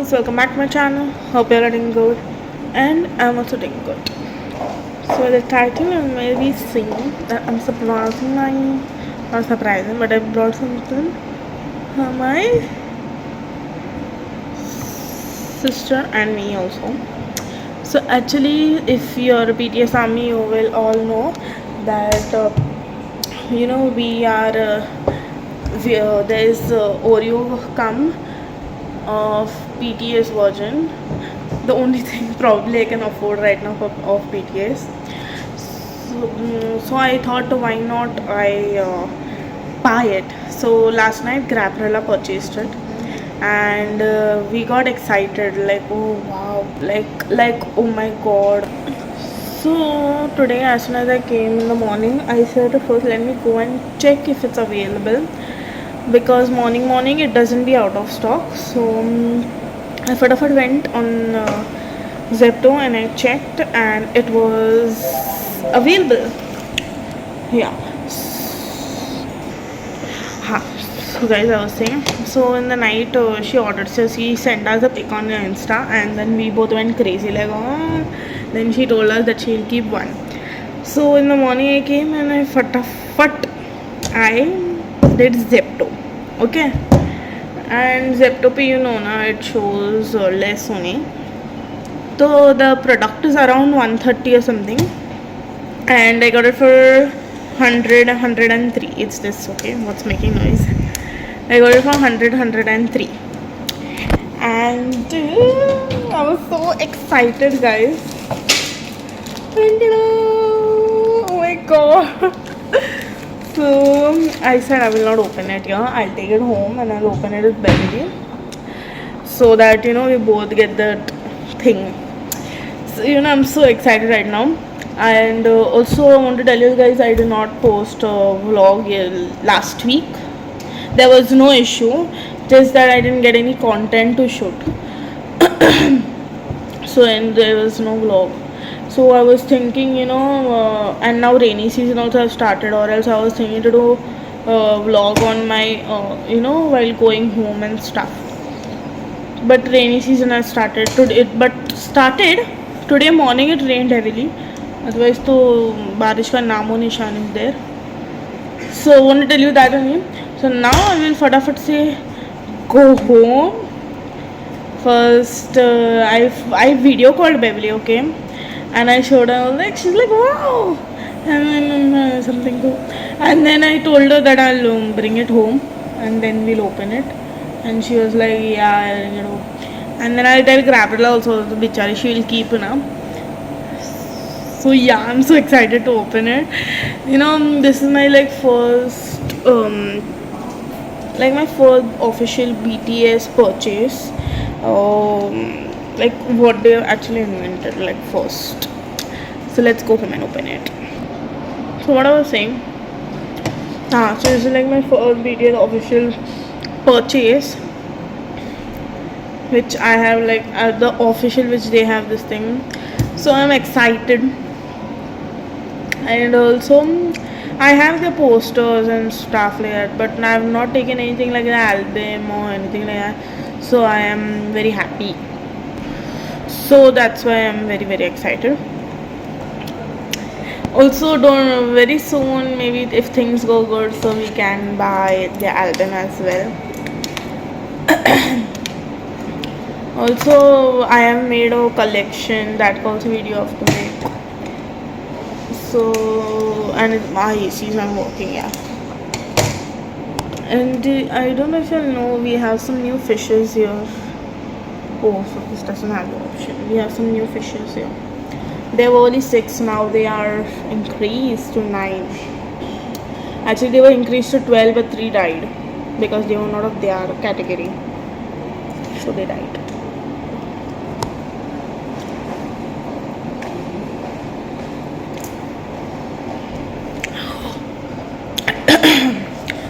guys, welcome back to my channel. Hope you're doing good, and I'm also doing good. So the title you may be seeing that I'm surprising not surprising, but I brought something for my sister and me also. So actually, if you're a BTS army, you will all know that we are there is Oreo come of BTS version. The only thing probably I can afford right now of BTS. So I thought why not I buy it. So last night Grapparella purchased it, and we got excited like, oh wow, like oh my god. So today as soon as I came in the morning, I said first let me go and check if it's available, because morning it doesn't be out of stock. So I fast went on Zepto and I checked and it was available. Yeah. So guys, I was saying, so in the night she ordered, so she sent us a pic on Insta, and then we both went crazy like, oh. Then she told us that she'll keep one. So in the morning I came and I did Zepto. Okay, and Zepto pe it shows less only. So the product is around 130 or something, and I got it for 103. It's this, okay, what's making noise. I got it for 103, and I was so excited, guys. Oh my god. So I said I will not open it here. I'll take it home and I'll open it with Beverly, so that we both get that thing. So I'm so excited right now. And also I want to tell you guys, I did not post a vlog last week. There was no issue, just that I didn't get any content to shoot. So and there was no vlog. So I was thinking, and now rainy season also has started, or else I was thinking to do vlog on my while going home and stuff. But rainy season has started today morning. It rained heavily, otherwise to barish ka namo nishan is there. So I want to tell you that only. So now I will fatafat say go home. First I video called Beverly, okay, and I showed her, like, she's like wow, and then something go, and then I told her that I'll bring it home and then we'll open it, and she was like yeah, and then I'll tell Grapparella also, the bichari, she will keep now. So yeah, I'm so excited to open it. This is my first my first official BTS purchase. What they actually invented first. So let's go home and open it. So what I was saying, so this is my first BTS official purchase, which I have the official, which they have this thing. So I'm excited, and also I have the posters and stuff like that, but I have not taken anything like the album or anything like that. So I am very happy. So that's why I'm very excited. Also, don't very soon, maybe if things go good, so we can buy the album as well. Also, I have made a collection, that also video of to make. So, and my AC is not working, yeah. And I don't know if you know, we have some new fishes here. Oh, so this doesn't have the option. We have some new fishes here. There were only 6, now they are increased to 9. Actually, they were increased to 12, but 3 died because they were not of their category. So they died.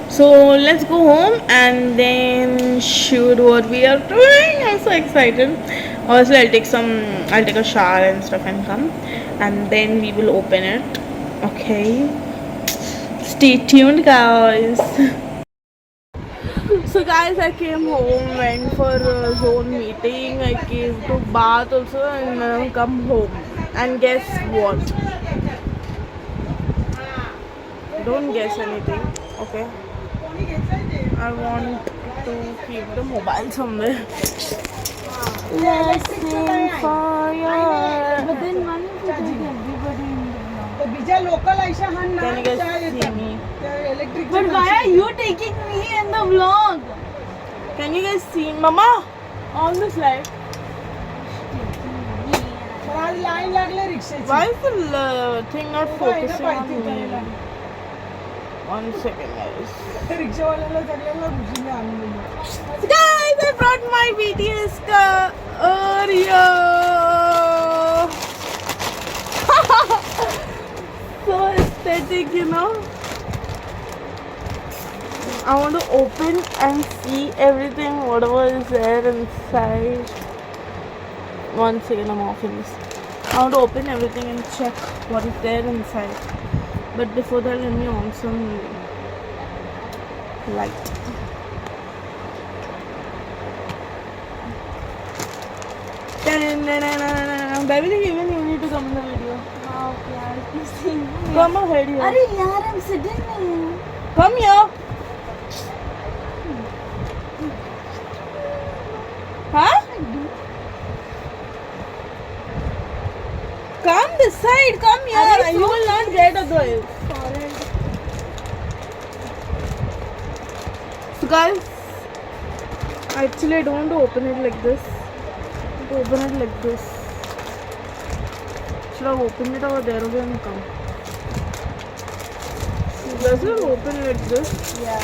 So let's go home and then shoot what we are doing. I'm so excited. Also, I'll take a shower and stuff and come, and then we will open it. Okay, stay tuned, guys. So guys, I came home, went for a zone meeting. I came to bath also, and come home. And guess what? Don't guess anything, okay? I want to keep the mobile somewhere. Let's sing fire. But then one is like everybody in the vlog. बीजा local ऐसा हन ना Can you guys see me? Electric But why are you taking me in the vlog? Can you guys see, Mama? On the slide. आज line लागले रिक्षाची Why is the thing not focusing on me? पाहिजे 1 second, guys. रिक्षावाल्याला सगळ्यांना घुसून आणलं Guys, I brought my BTS Oreo. So aesthetic, you know. I want to open and see everything, whatever is there inside. 1 second, I'm offing this. I want to open everything and check what is there inside. But before that, let me on some light. Baby, even you need to come in the video. Wow, yaar, you sing. Come ahead here. Arey yaar, I'm sitting here. Come here. Huh? Come this side. Come here. Arey, You will not get otherwise. So guys, actually I don't want to open it like this. I want to open it like this. Should I open it over there again and come? Does it open like this? Yeah.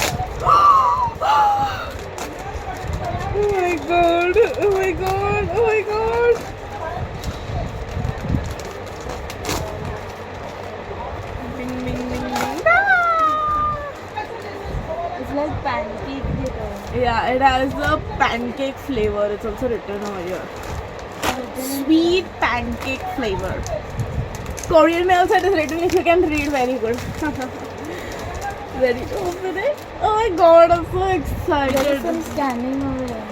Oh my god, oh my god, oh my god. Bing, bing, bing, bing. It's like pancake dinner. Yeah, it has a pancake flavor. It's also written over here. Sweet pancake flavor. Korean mein also it is written if you can read, very good. Ready to open it? Oh my god, I'm so There is excited. some scanning over there.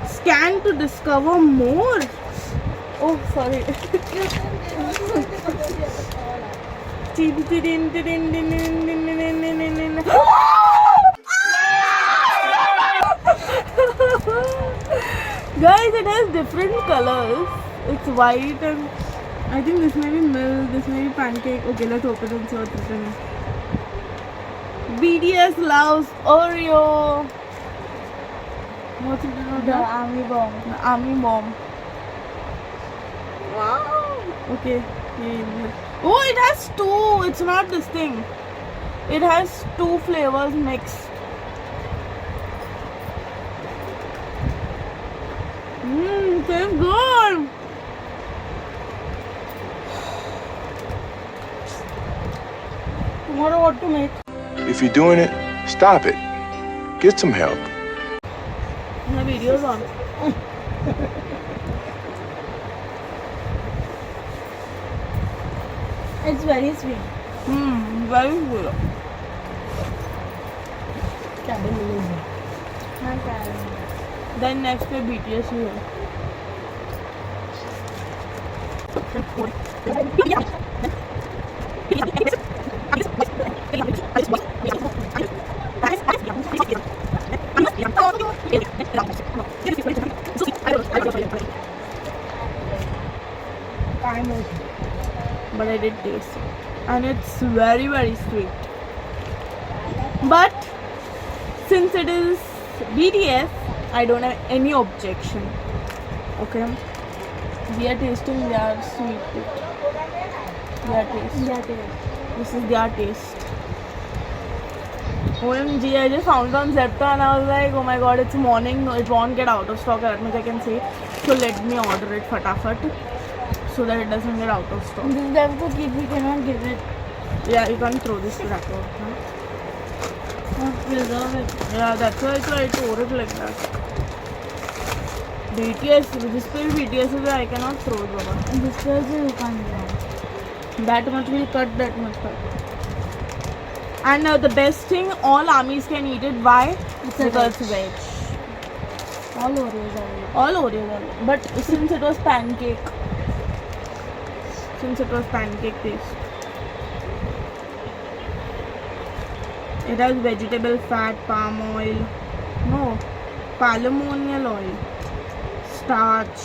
Scan to discover more. Oh, sorry. Tin, tin, tin, tin, tin, tin, tin, tin, tin, tin. Guys, it has different colors. It's white and I think this may be milk, this may be pancake. Okay, let's open it and see what's written. BTS loves Oreo. What's written on The that? army bomb. The army bomb. Wow. Okay. Yeah. Oh, it has two. It's not this thing. It has two flavors mixed. Tastes good. Tomorrow what to make? If you're doing it, stop it. Get some help. My video's on. It's very sweet. Very good. Not caramel. Then next day BTS here. But I did taste it. And it's very, very sweet. But since it is BTS, I don't have any objection. Okay? We are tasting their sweet too. Their taste. Yeah, it This is their taste. OMG, I just found it on Zepto and I was like, oh my god, it's morning, it won't get out of stock, that much I can say. So let me order it fatafat so that it doesn't get out of stock. is. This is them to keep, we cannot give it. Yeah, you can't throw this crap out. Huh? Preserve it. Yeah, that's why I tore it like that. BTS, this still BTS is I cannot throw it, Baba. And this also you can't do. That much will cut, that much cut. And the best thing, all armies can eat it. Why? It's a Because it's veg. All Oreos are veg. All Oreos are veg. But since it was pancake, taste. It has vegetable fat, palm oil, palmolial oil, starch,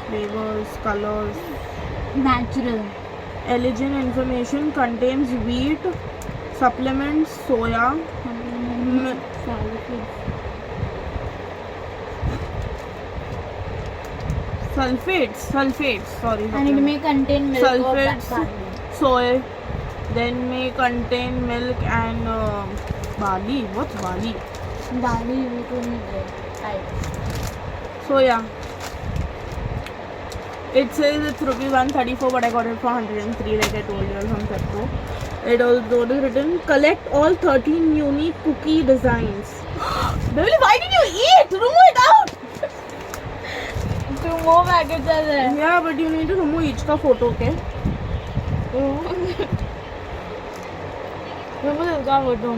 flavors, colors. Natural. Allergen information contains wheat, supplements, soya, sulfates, sorry. And it may contain milk or Sulfates, barley. soy, then may contain milk and barley. What's barley? Barley you can eat type. Soya. It says it's rupees 134, but I got it for 103, like I told you from Pepco. It also is written, collect all 13 unique cookie designs. Beverly, why did you eat? Remove it out! 2 more packets are there. Yeah, but you need to remove each ka photo, okay? Remove इसका photo.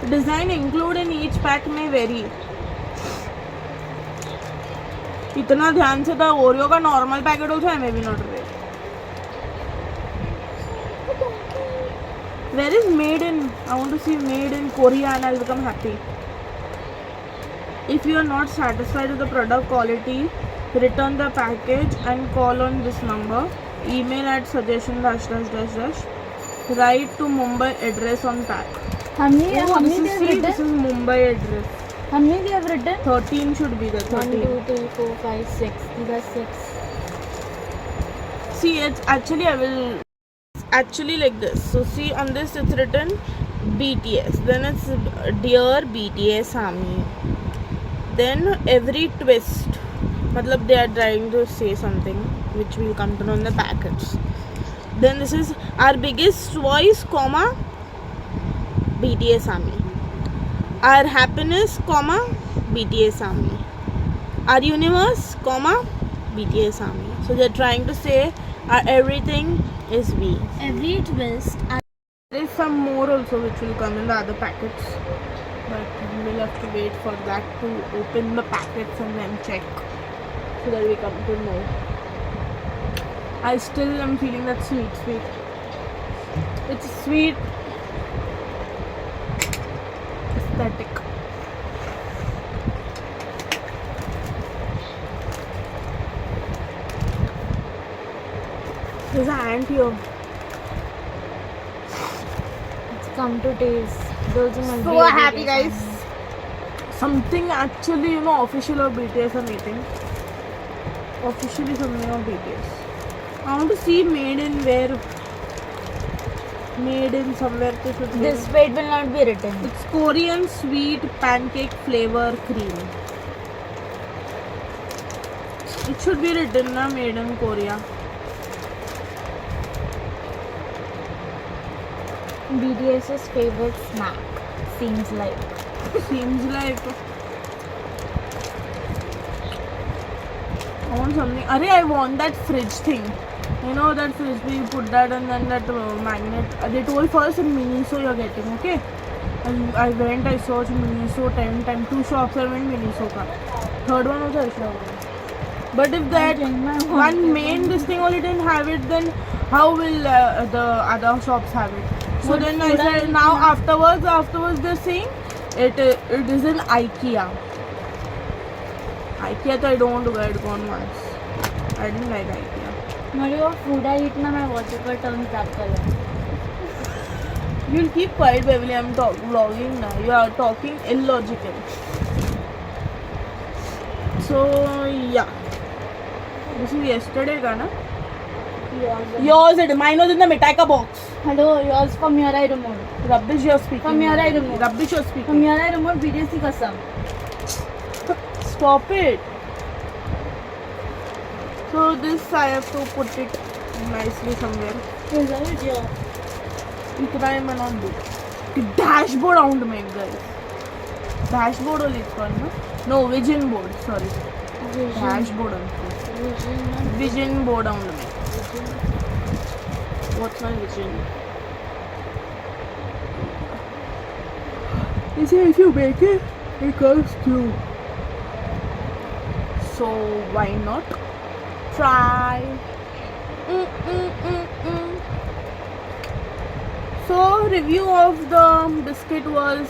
Design include in each pack may vary. इतना ध्यान से था Oreo का normal packet also I may be not read. Where is made in? I want to see made in Korea and I'll become happy. If you are not satisfied with the product quality, return the package and call on this number. Email at suggestion -- write to Mumbai address on pack. How many they have This is written? Mumbai address. How many they have written? 13 should be there. 1, 13. 2, 3, 4, 5, 6. These are 6. See, it's actually I will actually like this. So see, on this it's written BTS. Then it's Dear BTS Army. Then every twist, matlab they are trying to say something which will come to know in the packets. Then this is our biggest voice, comma BTS Army. Our happiness, comma BTS Army. Our universe, comma BTS Army. So they're trying to say our everything is we. Every twist. There is some more also which will come in the other packets, but we'll have to wait for that to open the packets and then check so that we come to know. I still am feeling that sweet. It's sweet aesthetic. There's an ant here. It's come to taste. Those are my So favorite happy, guys. designs. Something actually, official of BTS are meeting. Officially something of BTS. I want to see made in where. Made in somewhere. This weight will not be written. It's Korean sweet pancake flavor cream. It should be written na made in Korea. BTS's favorite snack. Seems like. Seems like. I want something. Arey, I want that fridge thing. You know that fridge where you put that and then that magnet. They told first in Miniso you're getting, okay? And I went, I searched Miniso 10 times. 2 shops I went Miniso ka. Third one also I should have gone. But if that one main this thing only didn't have it, then how will the other shops have it? So What then I food said are now afterwards they're saying it is in IKEA. IKEA so I don't want to wear it gone once. I didn't like IKEA. Mario, food I eat na my wallpaper turns that color. You'll keep quiet, Beverly. I'm vlogging now. You are talking illogical. So yeah, this is yesterday ka na? Yours it. Mine was in the mithai ka box. Hello, yours from your I remote. Rubbish you're speaking. From your I remote. Rubbish you're speaking. From your I remote, BTS ki kasam. Stop it. So this I have to put it nicely somewhere. Is that your? इतना ही मैं not do. Dashboard out में guys. Dashboard only it's called ना? No, vision board. Sorry. Dashboard also. Vision bow down to me. What's my vision? You see, if you make it, it comes true. So why not try? So review of the biscuit was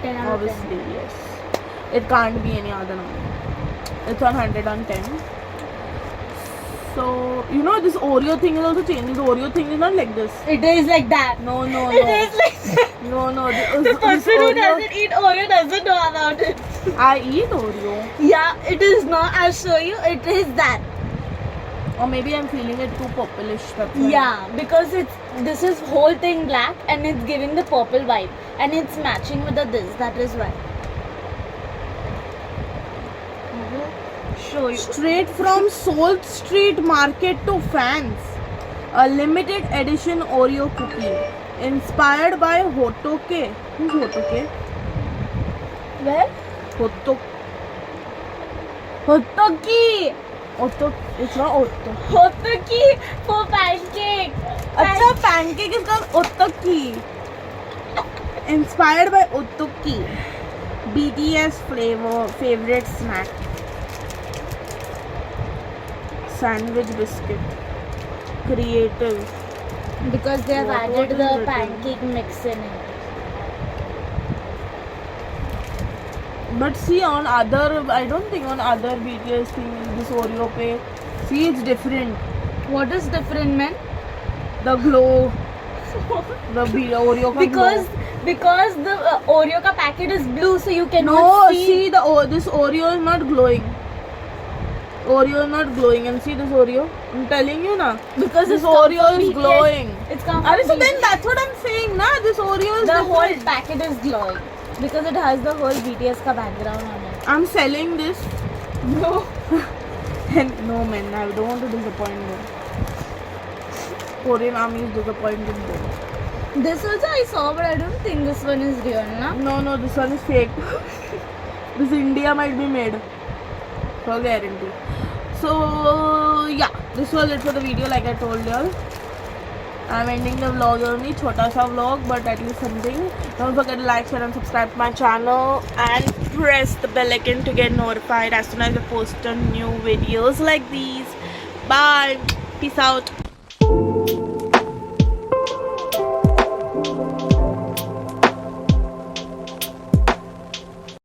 10 out of 10. obviously yes. It can't be any other number. It's 100 on 10. So you know this Oreo thing is also changing. The Oreo thing is not like this. It is like that. No. It is like that. No. The person who doesn't eat Oreo doesn't know about it. I eat Oreo. Yeah, it is not. I'll show you. It is that. Or maybe I'm feeling it too purplish. That's why. Yeah, because this is whole thing black and it's giving the purple vibe and it's matching with the this. That is why. Show you. Straight from Salt Street Market to fans. A limited edition Oreo cookie. Inspired by Hotoke. Who's Hotoke? Where? Hotoki. It's not Otto. Hotoki for pancake. Acha, pancake is called Ottoki. Inspired by Ottoki. BTS favorite snack. Sandwich biscuit. Creative. Because they have What added is the written? pancake mix in it. But see on other, I don't think on other BTS thing, this Oreo pay. See, it's different. What is different, man? The glow. The Oreo ka Because the Oreo ka packet is blue, so you glow. cannot No, see. see this Oreo is not glowing. Oreo is not glowing, and see this Oreo. I'm telling you na. Because This it's come Oreo from is BTS. glowing. It's come from So BTS. then that's what I'm saying na. This Oreo is The different. whole packet is glowing because it has the whole BTS ka background on it. I'm selling this. No. And no man, I don't want to disappoint them. Korean army is disappointed them. This also I saw, but I don't think this one is real, na? No, this one is fake. This India might be made. For guarantee. So yeah, this was it for the video like I told y'all. I'm ending the vlog only, chota sa vlog, but at least something. Don't forget to like, share and subscribe to my channel and press the bell icon to get notified as soon as I post new videos like these. Bye. Peace out.